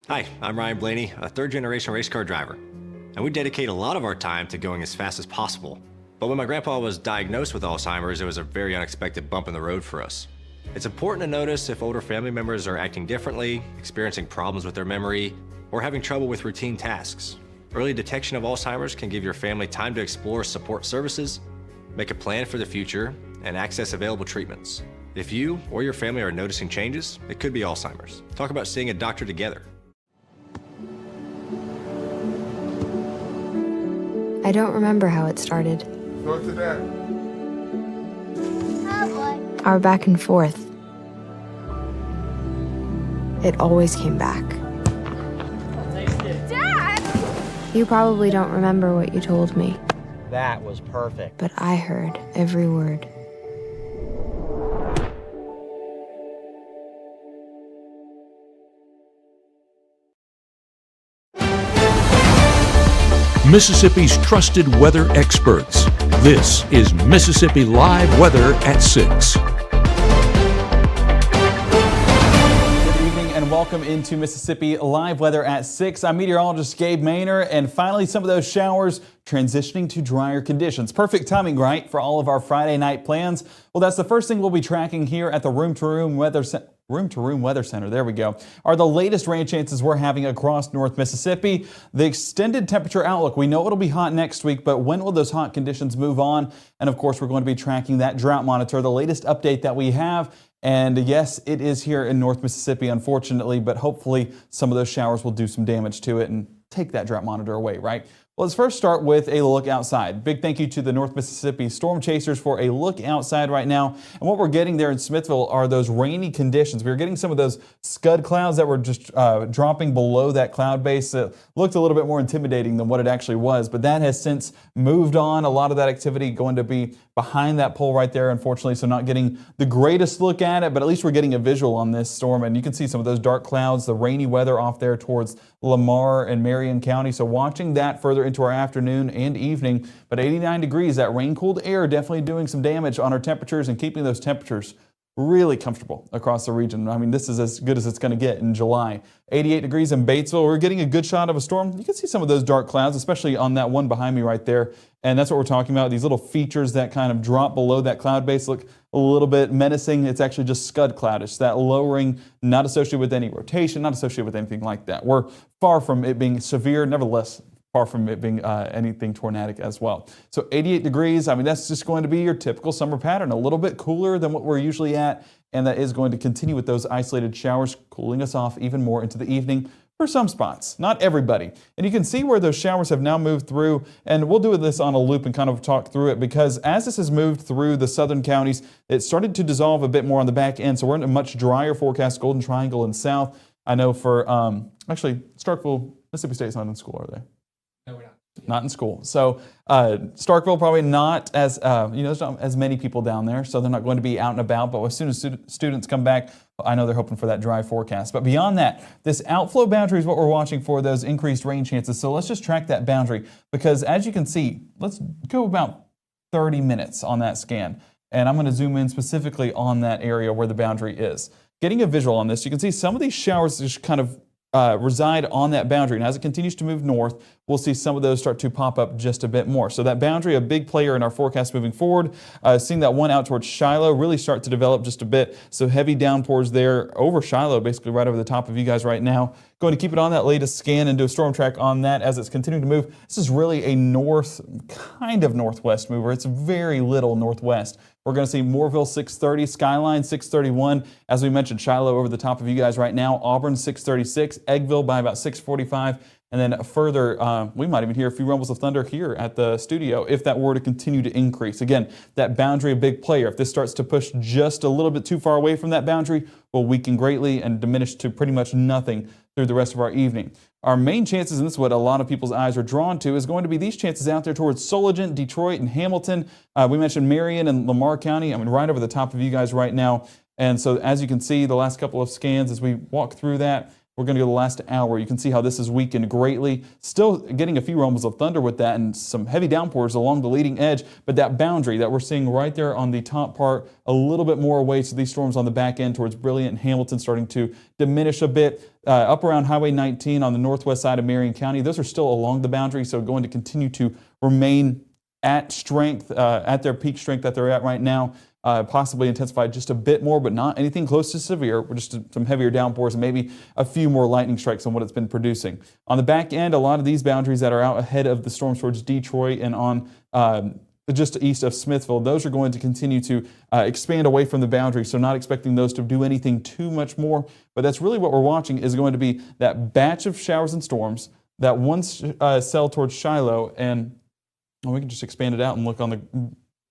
Hi, I'm Ryan Blaney, a third-generation race car driver, and we dedicate a lot of our time to going as fast as possible. But when my grandpa was diagnosed with Alzheimer's, it was a very unexpected bump in the road for us. It's important to notice if older family members are acting differently, experiencing problems with their memory, or having trouble with routine tasks. Early detection of Alzheimer's can give your family time to explore support services, make a plan for the future, and access available treatments. If you or your family are noticing changes, it could be Alzheimer's. Talk about seeing a doctor together. I don't remember how it started. Go to that. Our back and forth. It always came back. Dad! You probably don't remember what you told me, That was perfect. but I heard every word. Mississippi's trusted weather experts. This is Mississippi Live Weather at 6. Good evening and welcome into Mississippi Live Weather at 6. I'm meteorologist Gabe Maynor, and finally some of those showers transitioning to drier conditions. Perfect timing, right, for all of our Friday night plans? Well, that's the first thing we'll be tracking here at the Room to Room Weather Center, there we go, are the latest rain chances we're having across North Mississippi. The extended temperature outlook, we know it'll be hot next week, but when will those hot conditions move on? And of course, we're going to be tracking that drought monitor, the latest update that we have. And yes, it is here in North Mississippi, unfortunately, but hopefully some of those showers will do some damage to it and take that drought monitor away, right? Well, let's first start with a look outside. Big thank you to the North Mississippi Storm Chasers for a look outside right now. And what we're getting there in Smithville are those rainy conditions. We're getting some of those scud clouds that were just dropping below that cloud base. It looked a little bit more intimidating than what it actually was, but that has since moved on. A lot of that activity going to be behind that pole right there, unfortunately, so not getting the greatest look at it, but at least we're getting a visual on this storm. And you can see some of those dark clouds, the rainy weather off there towards Lamar and Marion County. So watching that further into our afternoon and evening, but 89 degrees, that rain-cooled air definitely doing some damage on our temperatures and keeping those temperatures really comfortable across the region. I mean, this is as good as it's going to get in July. 88 degrees in Batesville. We're getting a good shot of a storm. You can see some of those dark clouds, especially on that one behind me right there. And that's what we're talking about. These little features that kind of drop below that cloud base look a little bit menacing. It's actually just scud cloud. It's that lowering, not associated with any rotation, not associated with anything like that. We're far from it being severe, nevertheless, far from it being anything tornadic as well. So 88 degrees, I mean, that's just going to be your typical summer pattern, a little bit cooler than what we're usually at, and that is going to continue with those isolated showers, cooling us off even more into the evening for some spots, not everybody. And you can see where those showers have now moved through, and we'll do this on a loop and kind of talk through it, because as this has moved through the southern counties, it started to dissolve a bit more on the back end, so we're in a much drier forecast, Golden Triangle and south. I know for, actually, Starkville, Mississippi State's not in school, are they? No, we're not. Not in school. So Starkville probably not as, there's not as many people down there, so they're not going to be out and about. But as soon as students come back, I know they're hoping for that dry forecast. But beyond that, this outflow boundary is what we're watching for, those increased rain chances. So let's just track that boundary, because as you can see, let's go about 30 minutes on that scan. And I'm going to zoom in specifically on that area where the boundary is. Getting a visual on this, you can see some of these showers just kind of reside on that boundary. And as it continues to move north, we'll see some of those start to pop up just a bit more. So that boundary, a big player in our forecast moving forward. Seeing that one out towards Shiloh really start to develop just a bit. So heavy downpours there over Shiloh, basically right over the top of you guys right now. Going to keep it on that latest scan and do a storm track on that as it's continuing to move. This is really a kind of northwest mover. It's very little northwest. We're going to see Mooreville 630, Skyline 631. As we mentioned, Shiloh over the top of you guys right now. Auburn 636, Eggville by about 645. And then further, we might even hear a few rumbles of thunder here at the studio if that were to continue to increase. Again, that boundary, a big player. If this starts to push just a little bit too far away from that boundary, will weaken greatly and diminish to pretty much nothing through the rest of our evening. Our main chances, and this is what a lot of people's eyes are drawn to, is going to be these chances out there towards Sulligent, Detroit, and Hamilton. We mentioned Marion and Lamar County. I mean, right over the top of you guys right now. And so as you can see, the last couple of scans as we walk through that, we're going to go the last hour. You can see how this has weakened greatly. Still getting a few rumbles of thunder with that and some heavy downpours along the leading edge. But that boundary that we're seeing right there on the top part, a little bit more away. So these storms on the back end towards Brilliant and Hamilton starting to diminish a bit. Up around Highway 19 on the northwest side of Marion County, those are still along the boundary. So going to continue to remain at strength, at their peak strength that they're at right now. Possibly intensified just a bit more, but not anything close to severe. We're just some heavier downpours and maybe a few more lightning strikes than what it's been producing. On the back end, a lot of these boundaries that are out ahead of the storms towards Detroit and on just east of Smithville, those are going to continue to expand away from the boundary. So not expecting those to do anything too much more. But that's really what we're watching is going to be that batch of showers and storms, that one cell towards Shiloh, and we can just expand it out and look on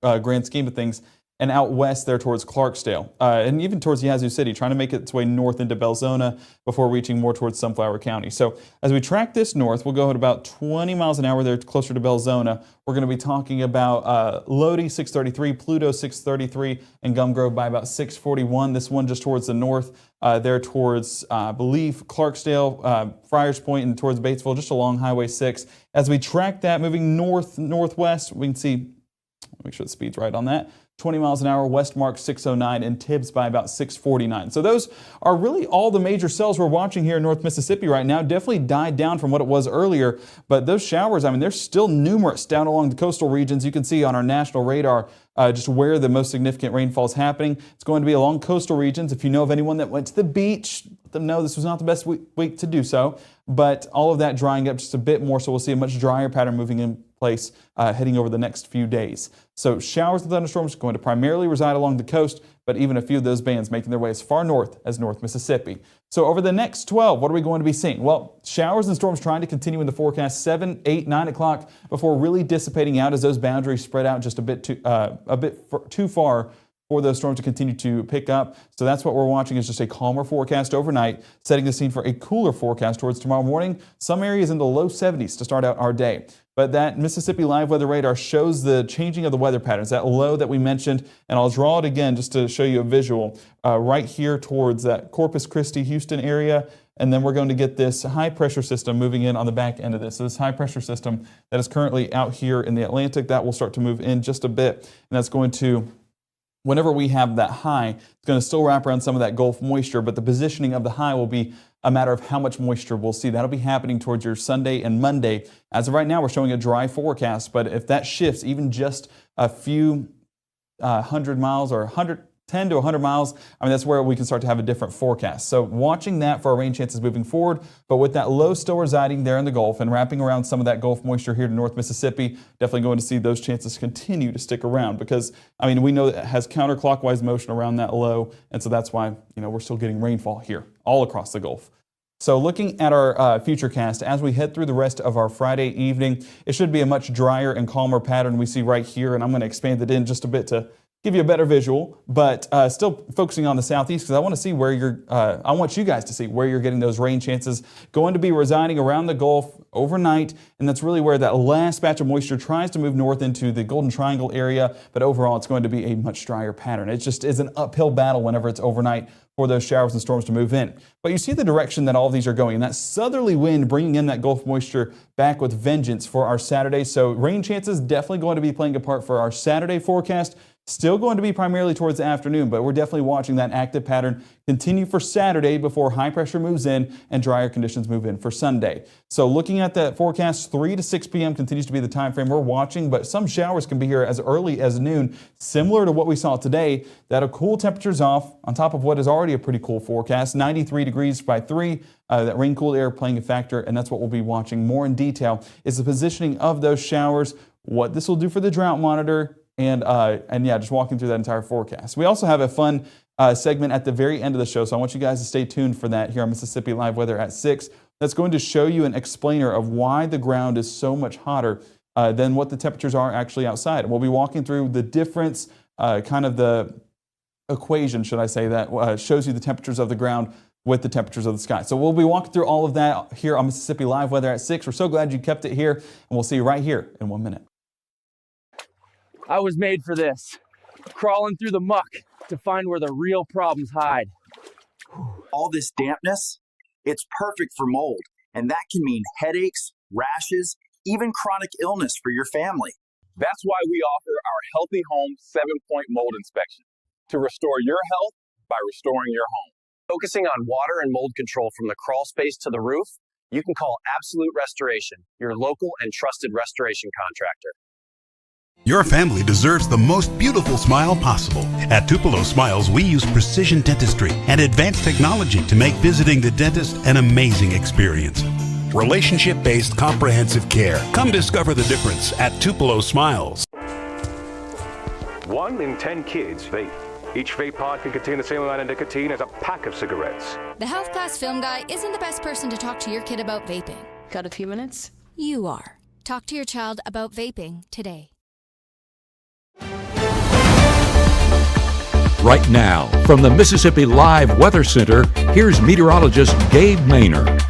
the grand scheme of things. And out west there towards Clarksdale, and even towards Yazoo City, trying to make its way north into Belzona before reaching more towards Sunflower County. So as we track this north, we'll go at about 20 miles an hour there closer to Belzona. We're going to be talking about Lodi 633, Pluto 633, and Gum Grove by about 641. This one just towards the north, there towards, I believe, Clarksdale, Friars Point, and towards Batesville, just along Highway 6. As we track that, moving northwest, we can see, make sure the speed's right on that. 20 miles an hour, Westmark 609, and Tibbs by about 649. So those are really all the major cells we're watching here in North Mississippi right now. Definitely died down from what it was earlier, but those showers, I mean, they're still numerous down along the coastal regions. You can see on our national radar just where the most significant rainfall is happening. It's going to be along coastal regions. If you know of anyone that went to the beach, let them know this was not the best week to do so, but all of that drying up just a bit more, so we'll see a much drier pattern moving in place heading over the next few days. So showers and thunderstorms are going to primarily reside along the coast, but even a few of those bands making their way as far north as North Mississippi. So over the next 12, what are we going to be seeing? Well, showers and storms trying to continue in the forecast 7, 8, 9 o'clock before really dissipating out as those boundaries spread out just a bit too far for those storms to continue to pick up. So that's what we're watching is just a calmer forecast overnight, setting the scene for a cooler forecast towards tomorrow morning. Some areas in the low 70s to start out our day. But that Mississippi Live Weather Radar shows the changing of the weather patterns, that low that we mentioned, and I'll draw it again just to show you a visual right here towards that Corpus Christi, Houston area. And then we're going to get this high pressure system moving in on the back end of this. So this high pressure system that is currently out here in the Atlantic, that will start to move in just a bit. And that's going to, whenever we have that high, it's going to still wrap around some of that Gulf moisture, but the positioning of the high will be a matter of how much moisture we'll see. That'll be happening towards your Sunday and Monday. As of right now, we're showing a dry forecast, but if that shifts even just a few 100 miles or 10 to 100 miles, I mean, that's where we can start to have a different forecast. So watching that for our rain chances moving forward, but with that low still residing there in the Gulf and wrapping around some of that Gulf moisture here to North Mississippi, definitely going to see those chances continue to stick around because, I mean, we know that it has counterclockwise motion around that low, and so that's why, we're still getting rainfall here all across the Gulf. So looking at our futurecast, as we head through the rest of our Friday evening, it should be a much drier and calmer pattern we see right here, and I'm going to expand it in just a bit to give you a better visual, but still focusing on the southeast because I want to see where I want you guys to see where you're getting those rain chances. Going to be residing around the Gulf overnight, and that's really where that last batch of moisture tries to move north into the Golden Triangle area, but overall it's going to be a much drier pattern. It just is an uphill battle whenever it's overnight for those showers and storms to move in. But you see the direction that all of these are going, and that southerly wind bringing in that Gulf moisture back with vengeance for our Saturday. So rain chances definitely going to be playing a part for our Saturday forecast. Still going to be primarily towards the afternoon, but we're definitely watching that active pattern continue for Saturday before high pressure moves in and drier conditions move in for Sunday. So looking at that forecast, 3 to 6 p.m. continues to be the time frame we're watching, but some showers can be here as early as noon, similar to what we saw today. That'll cool temperatures off on top of what is already a pretty cool forecast, 93 degrees by 3. That rain-cooled air playing a factor, and that's what we'll be watching more in detail, is the positioning of those showers, what this will do for the drought monitor, and yeah, just walking through that entire forecast. We also have a fun segment at the very end of the show, so I want you guys to stay tuned for that here on Mississippi Live Weather at 6. That's going to show you an explainer of why the ground is so much hotter than what the temperatures are actually outside. And we'll be walking through the difference, kind of the equation, should I say, that shows you the temperatures of the ground with the temperatures of the sky. So we'll be walking through all of that here on Mississippi Live Weather at 6. We're so glad you kept it here, and we'll see you right here in 1 minute. I was made for this, crawling through the muck to find where the real problems hide. All this dampness, It's perfect for mold, and that can mean headaches, rashes, even chronic illness for your family. That's why we offer our Healthy Home 7-point mold inspection to restore your health by restoring your home. Focusing on water and mold control from the crawl space to the roof, you can call Absolute Restoration, your local and trusted restoration contractor. Your family deserves the most beautiful smile possible. At Tupelo Smiles, we use precision dentistry and advanced technology to make visiting the dentist an amazing experience. Relationship-based comprehensive care. Come discover the difference at Tupelo Smiles. 1 in 10 kids vape. Each vape pod can contain the same amount of nicotine as a pack of cigarettes. The Health Class Film Guy isn't the best person to talk to your kid about vaping. Got a few minutes? You are. Talk to your child about vaping today. Right now, from the Mississippi Live Weather Center, here's meteorologist Gabe Maynor.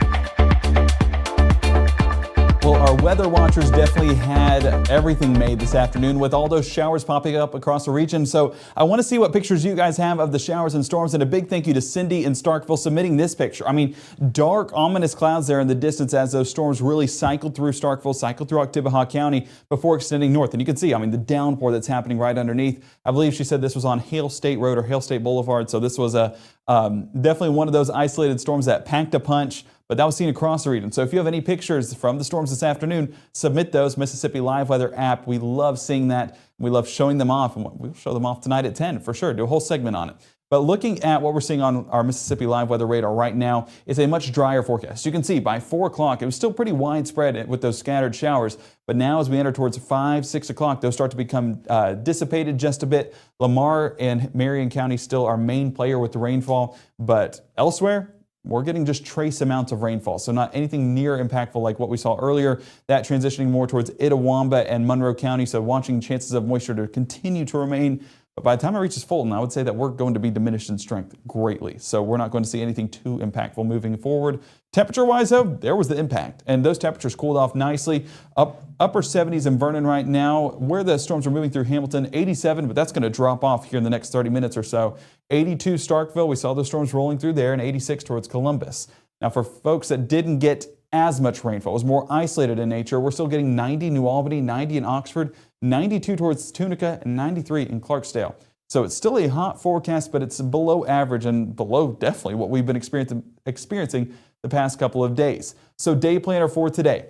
Well, our weather watchers definitely had everything made this afternoon with all those showers popping up across the region. So I want to see what pictures you guys have of the showers and storms, and a big thank you to Cindy in Starkville submitting this picture. I mean, dark, ominous clouds there in the distance as those storms really cycled through Starkville, cycled through Oktibbeha County before extending north. And you can see, I mean, the downpour that's happening right underneath. I believe she said this was on Hale State Road or Hale State Boulevard. So this was definitely one of those isolated storms that packed a punch, but that was seen across the region. So if you have any pictures from the storms this afternoon, submit those. Mississippi Live Weather app. We love seeing that. We love showing them off, and we'll show them off tonight at 10 for sure. Do a whole segment on it. But looking at what we're seeing on our Mississippi Live Weather radar right now is a much drier forecast. You can see by 4 o'clock, it was still pretty widespread with those scattered showers. But now as we enter towards 5, 6 o'clock, those start to become dissipated just a bit. Lamar and Marion County still our main player with the rainfall. But elsewhere, we're getting just trace amounts of rainfall, so not anything near impactful like what we saw earlier. That transitioning more towards Itawamba and Monroe County, so watching chances of moisture to continue to remain. But by the time it reaches Fulton, I would say that we're going to be diminished in strength greatly. So we're not going to see anything too impactful moving forward. Temperature-wise, though, there was the impact. And those temperatures cooled off nicely. Upper 70s in Vernon right now. Where the storms are moving through Hamilton, 87, but that's going to drop off here in the next 30 minutes or so. 82 Starkville, we saw those storms rolling through there, and 86 towards Columbus. Now, for folks that didn't get as much rainfall, it was more isolated in nature, we're still getting 90 New Albany, 90 in Oxford, 92 towards Tunica, and 93 in Clarksdale. So it's still a hot forecast, but it's below average and below definitely what we've been experiencing the past couple of days. So day planner for today.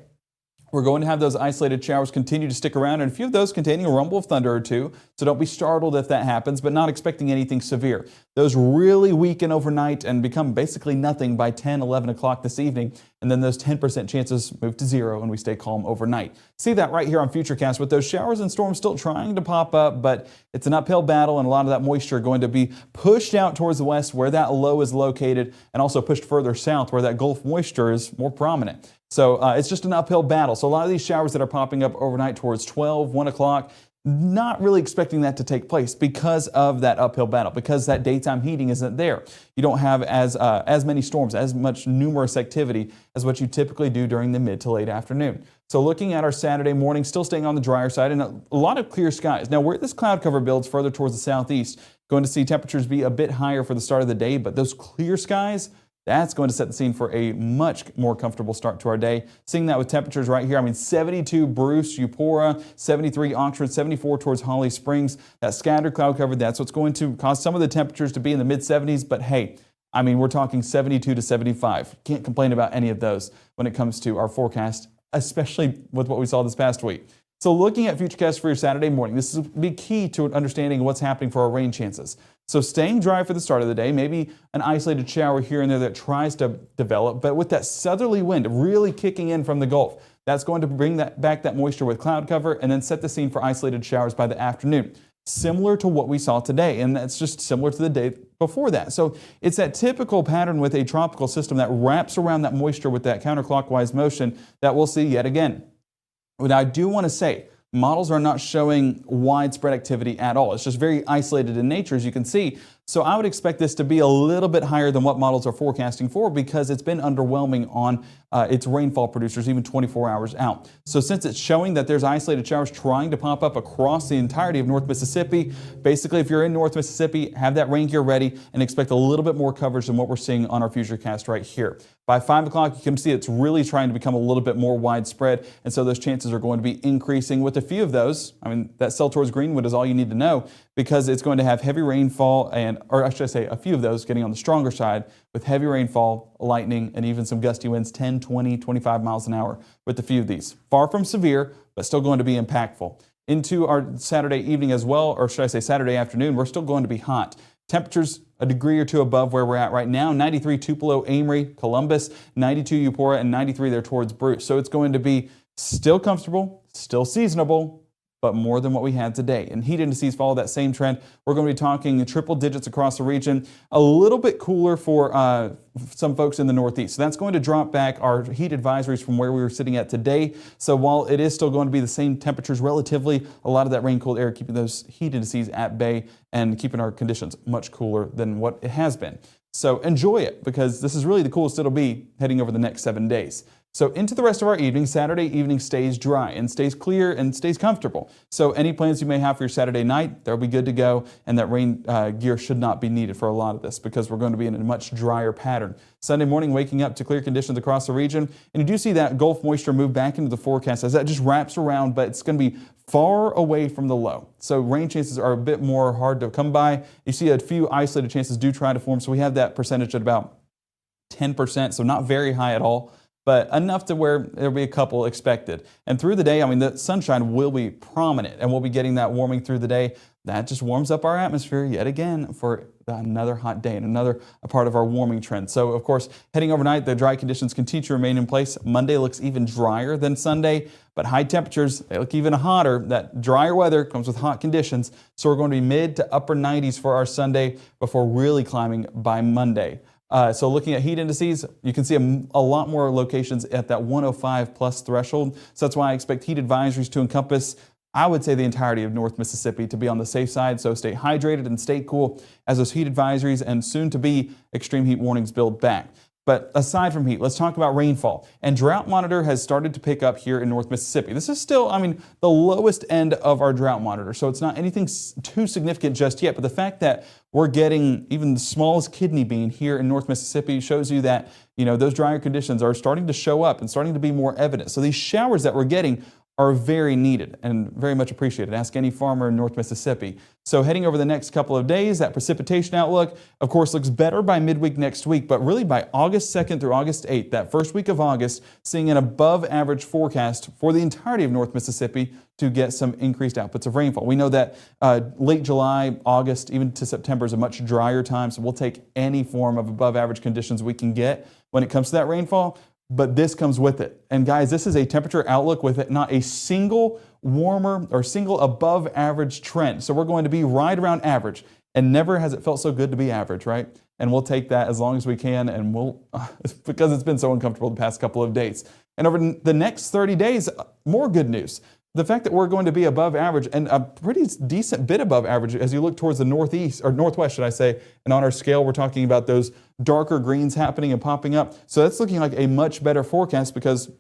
We're going to have those isolated showers continue to stick around, and a few of those containing a rumble of thunder or two, so don't be startled if that happens, but not expecting anything severe. Those really weaken overnight and become basically nothing by 10, 11 o'clock this evening, and then those 10% chances move to 0 and we stay calm overnight. See that right here on Futurecast with those showers and storms still trying to pop up, but it's an uphill battle, and a lot of that moisture going to be pushed out towards the west where that low is located, and also pushed further south where that Gulf moisture is more prominent. So it's just an uphill battle. So a lot of these showers that are popping up overnight towards 12, 1 o'clock, not really expecting that to take place because of that uphill battle, because that daytime heating isn't there. You don't have as many storms, as much numerous activity as what you typically do during the mid to late afternoon. So looking at our Saturday morning, still staying on the drier side and a lot of clear skies. Now where this cloud cover builds further towards the southeast, going to see temperatures be a bit higher for the start of the day, but those clear skies, that's going to set the scene for a much more comfortable start to our day. Seeing that with temperatures right here, I mean 72 Bruce, Eupora, 73 Oxford, 74 towards Holly Springs. That scattered cloud cover, that's what's going to cause some of the temperatures to be in the mid 70s. But hey, I mean, we're talking 72 to 75. Can't complain about any of those when it comes to our forecast, especially with what we saw this past week. So looking at Futurecast for your Saturday morning, this will be key to understanding what's happening for our rain chances. So staying dry for the start of the day, maybe an isolated shower here and there that tries to develop, but with that southerly wind really kicking in from the Gulf, that's going to bring back that moisture with cloud cover and then set the scene for isolated showers by the afternoon. Similar to what we saw today, and that's just similar to the day before that. So it's that typical pattern with a tropical system that wraps around that moisture with that counterclockwise motion that we'll see yet again. But I do want to say, models are not showing widespread activity at all. It's just very isolated in nature, as you can see. So I would expect this to be a little bit higher than what models are forecasting for because it's been underwhelming on its rainfall producers even 24 hours out. So since it's showing that there's isolated showers trying to pop up across the entirety of North Mississippi, basically if you're in North Mississippi, have that rain gear ready and expect a little bit more coverage than what we're seeing on our Futurecast right here. By 5 o'clock, you can see it's really trying to become a little bit more widespread, and so those chances are going to be increasing with a few of those. I mean, that cell towards Greenwood is all you need to know because it's going to have heavy rainfall or I should say a few of those getting on the stronger side with heavy rainfall, lightning, and even some gusty winds, 10, 20, 25 miles an hour with a few of these. Far from severe, but still going to be impactful. Into our Saturday evening as well, or should I say Saturday afternoon, we're still going to be hot. Temperatures a degree or two above where we're at right now. 93 Tupelo, Amory, Columbus, 92 Eupora, and 93 there towards Bruce. So it's going to be still comfortable, still seasonable, but more than what we had today. And heat indices follow that same trend. We're going to be talking triple digits across the region. A little bit cooler for some folks in the Northeast. So that's going to drop back our heat advisories from where we were sitting at today. So while it is still going to be the same temperatures relatively, a lot of that rain-cooled air keeping those heat indices at bay and keeping our conditions much cooler than what it has been. So enjoy it because this is really the coolest it'll be heading over the next 7 days. So into the rest of our evening, Saturday evening stays dry and stays clear and stays comfortable. So any plans you may have for your Saturday night, they'll be good to go, and that rain gear should not be needed for a lot of this because we're going to be in a much drier pattern. Sunday morning, waking up to clear conditions across the region, and you do see that Gulf moisture move back into the forecast as that just wraps around, but it's going to be far away from the low. So rain chances are a bit more hard to come by. You see a few isolated chances do try to form, so we have that percentage at about 10%, so not very high at all, but enough to where there'll be a couple expected. And through the day, I mean, the sunshine will be prominent and we'll be getting that warming through the day. That just warms up our atmosphere yet again for another hot day and another part of our warming trend. So, of course, heading overnight, the dry conditions continue to remain in place. Monday looks even drier than Sunday, but high temperatures, they look even hotter. That drier weather comes with hot conditions. So we're going to be mid to upper 90s for our Sunday before really climbing by Monday. So looking at heat indices, you can see a lot more locations at that 105 plus threshold. So that's why I expect heat advisories to encompass, I would say, the entirety of North Mississippi to be on the safe side. So stay hydrated and stay cool as those heat advisories and soon to be extreme heat warnings build back. But aside from heat, let's talk about rainfall. And Drought Monitor has started to pick up here in North Mississippi. This is still, I mean, the lowest end of our Drought Monitor, so it's not anything too significant just yet. But the fact that we're getting even the smallest kidney bean here in North Mississippi shows you that, you know, those drier conditions are starting to show up and starting to be more evident. So these showers that we're getting are very needed and very much appreciated. Ask any farmer in North Mississippi. So heading over the next couple of days, that precipitation outlook, of course, looks better by midweek next week, but really by August 2nd through August 8th, that first week of August, seeing an above average forecast for the entirety of North Mississippi to get some increased outputs of rainfall. We know that late July, August, even to September is a much drier time, so we'll take any form of above average conditions we can get when it comes to that rainfall. But this comes with it. And guys, this is a temperature outlook with not a single warmer or single above average trend. So we're going to be right around average. And never has it felt so good to be average, right? And we'll take that as long as we can, and we'll, because it's been so uncomfortable the past couple of days. And over the next 30 days, more good news. The fact that we're going to be above average and a pretty decent bit above average as you look towards the northeast or northwest, should I say, and on our scale, we're talking about those darker greens happening and popping up. So that's looking like a much better forecast because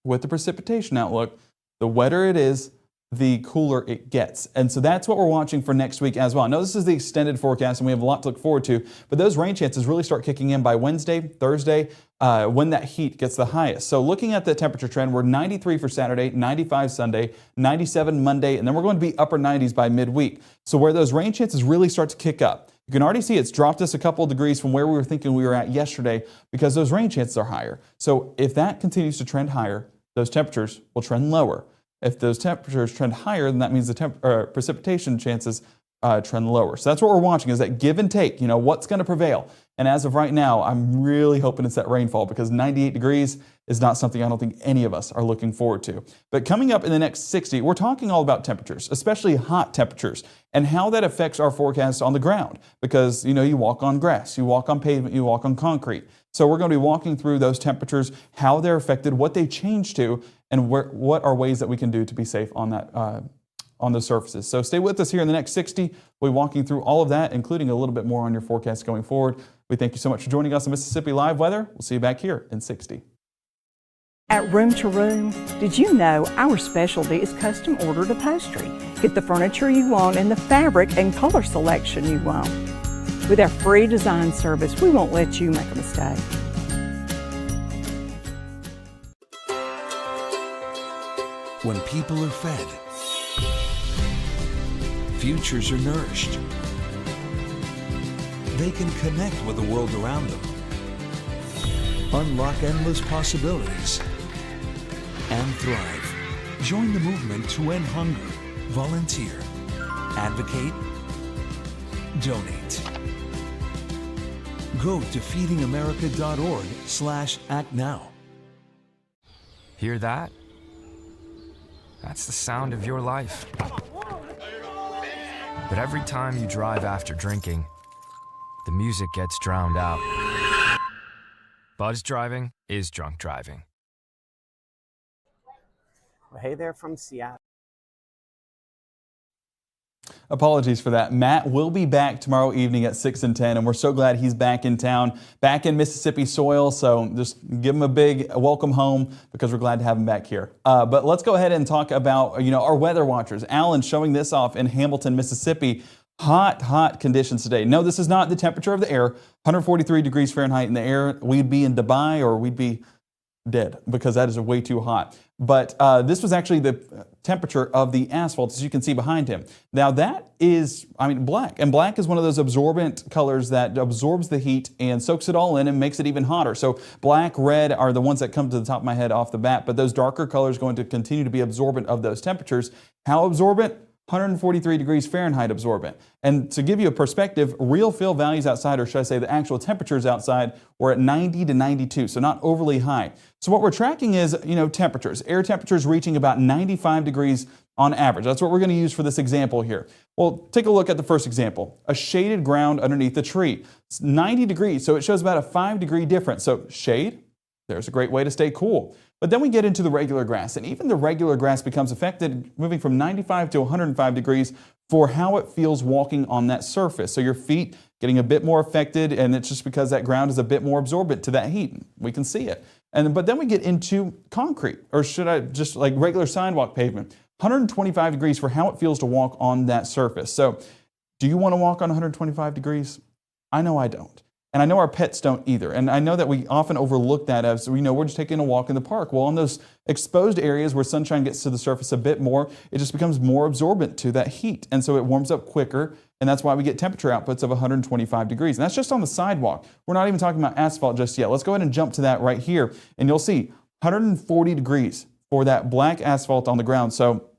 with the precipitation outlook, the wetter it is, the cooler it gets. And so that's what we're watching for next week as well. I know this is the extended forecast and we have a lot to look forward to, but those rain chances really start kicking in by Wednesday, Thursday, when that heat gets the highest. So looking at the temperature trend, we're 93 for Saturday, 95 Sunday, 97 Monday, and then we're going to be upper 90s by midweek. So where those rain chances really start to kick up, you can already see it's dropped us a couple of degrees from where we were thinking we were at yesterday because those rain chances are higher. So if that continues to trend higher, those temperatures will trend lower. If those temperatures trend higher, then that means the precipitation chances trend lower. So that's what we're watching, is that give and take, you know, what's going to prevail. And as of right now, I'm really hoping it's that rainfall because 98 degrees is not something I don't think any of us are looking forward to. But coming up in the next 60, we're talking all about temperatures, especially hot temperatures, and how that affects our forecast on the ground. Because, you know, you walk on grass, you walk on pavement, you walk on concrete. So we're going to be walking through those temperatures, how they're affected, what they change to, and what are ways that we can do to be safe on that on those surfaces. So stay with us here in the next 60. We'll be walking through all of that, including a little bit more on your forecast going forward. We thank you so much for joining us on Mississippi Live Weather. We'll see you back here in 60. At Room to Room, did you know our specialty is custom ordered upholstery? Get the furniture you want and the fabric and color selection you want. With our free design service, we won't let you make a mistake. When people are fed, futures are nourished. They can connect with the world around them, unlock endless possibilities, and thrive. Join the movement to end hunger. Volunteer. Advocate. Donate. Go to feedingamerica.org/actnow. Hear that? That's the sound of your life. But every time you drive after drinking, the music gets drowned out. Buzz driving is drunk driving. Well, hey there from Seattle. Apologies for that. Matt will be back tomorrow evening at 6 and 10, and we're so glad he's back in town, back in Mississippi soil. So just give him a big welcome home because we're glad to have him back here. But let's go ahead and talk about our weather watchers. Alan showing this off in Hamilton, Mississippi. Hot conditions today. No, this is not the temperature of the air. 143 degrees Fahrenheit in the air. We'd be in Dubai or we'd be dead because that is way too hot. But this was actually the temperature of the asphalt, as you can see behind him. Now that is, black. And black is one of those absorbent colors that absorbs the heat and soaks it all in and makes it even hotter. So black, red are the ones that come to the top of my head off the bat. But those darker colors are going to continue to be absorbent of those temperatures. How absorbent? 143 degrees Fahrenheit absorbent. And to give you a perspective, real feel values outside, or should I say the actual temperatures outside, were at 90 to 92, so not overly high. So what we're tracking is, temperatures. Air temperatures reaching about 95 degrees on average. That's what we're going to use for this example here. Well, take a look at the first example. A shaded ground underneath a tree. It's 90 degrees, so it shows about a 5-degree difference. So shade, there's a great way to stay cool. But then we get into the regular grass, and even the regular grass becomes affected, moving from 95 to 105 degrees for how it feels walking on that surface. So your feet getting a bit more affected, and it's just because that ground is a bit more absorbent to that heat. We can see it. But then we get into concrete, or should I just like regular sidewalk pavement. 125 degrees for how it feels to walk on that surface. So do you want to walk on 125 degrees? I know I don't. And I know our pets don't either. And I know that we often overlook that as, we're just taking a walk in the park. Well, on those exposed areas where sunshine gets to the surface a bit more, it just becomes more absorbent to that heat. And so it warms up quicker. And that's why we get temperature outputs of 125 degrees. And that's just on the sidewalk. We're not even talking about asphalt just yet. Let's go ahead and jump to that right here. And you'll see 140 degrees for that black asphalt on the ground. So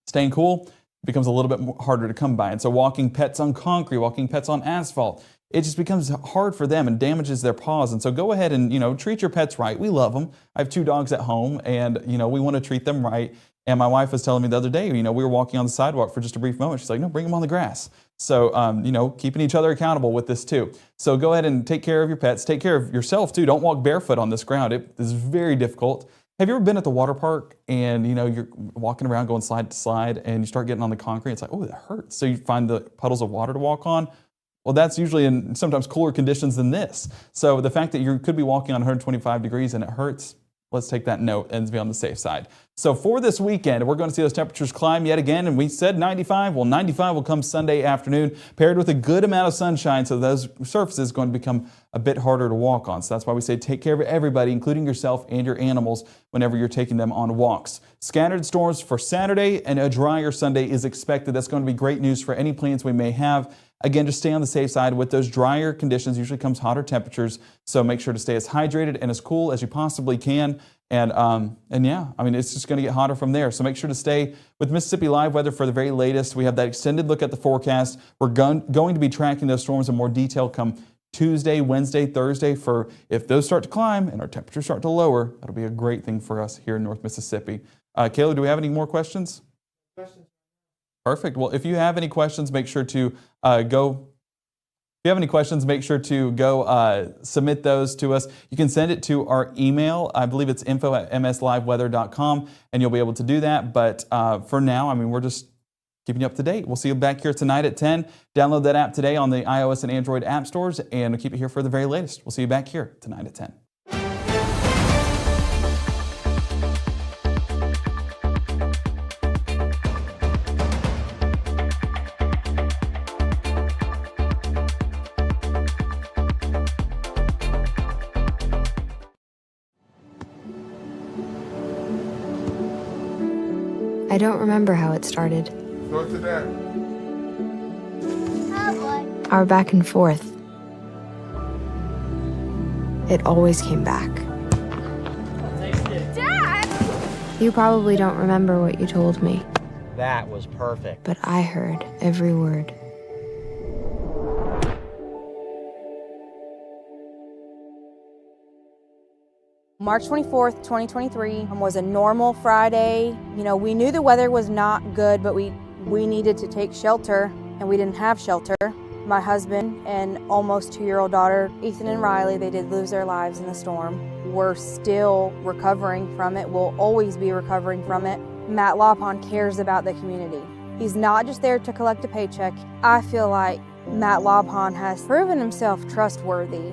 staying cool becomes a little bit harder to come by. And so walking pets on concrete, walking pets on asphalt, it just becomes hard for them and damages their paws. And so go ahead and, treat your pets right. We love them. I have 2 dogs at home and, we want to treat them right. And my wife was telling me the other day, we were walking on the sidewalk for just a brief moment. She's like, no, bring them on the grass. So, keeping each other accountable with this too. So go ahead and take care of your pets. Take care of yourself too. Don't walk barefoot on this ground. It is very difficult. Have you ever been at the water park and, you're walking around going slide to slide and you start getting on the concrete? It's like, oh, that hurts. So you find the puddles of water to walk on. Well, that's usually in sometimes cooler conditions than this. So the fact that you could be walking on 125 degrees and it hurts, let's take that note and be on the safe side. So for this weekend, we're going to see those temperatures climb yet again. And we said 95. Well, 95 will come Sunday afternoon, paired with a good amount of sunshine. So those surfaces are going to become a bit harder to walk on. So that's why we say take care of everybody, including yourself and your animals, whenever you're taking them on walks. Scattered storms for Saturday and a drier Sunday is expected. That's going to be great news for any plans we may have. Again, just stay on the safe side. With those drier conditions usually comes hotter temperatures. So make sure to stay as hydrated and as cool as you possibly can. And yeah, it's just going to get hotter from there. So make sure to stay with Mississippi Live Weather for the very latest. We have that extended look at the forecast. We're going to be tracking those storms in more detail come Tuesday, Wednesday, Thursday. For if those start to climb and our temperatures start to lower, that'll be a great thing for us here in North Mississippi. Kayla, do we have any more questions? Perfect. Well, if you have any questions, make sure to submit those to us. You can send it to our email. I believe it's info@msliveweather.com, and you'll be able to do that. But for now, we're just keeping you up to date. We'll see you back here tonight at 10. Download that app today on the iOS and Android app stores, and we'll keep it here for the very latest. We'll see you back here tonight at 10. I don't remember how it started. Go to that. Our back and forth. It always came back. Dad! You probably don't remember what you told me, That was perfect. but I heard every word. March 24th, 2023 was a normal Friday. You know, we knew the weather was not good, but we needed to take shelter, and we didn't have shelter. My husband and almost 2-year-old daughter, Ethan and Riley, they did lose their lives in the storm. We're still recovering from it. We'll always be recovering from it. Matt Lawpon cares about the community. He's not just there to collect a paycheck. I feel like Matt Lawpon has proven himself trustworthy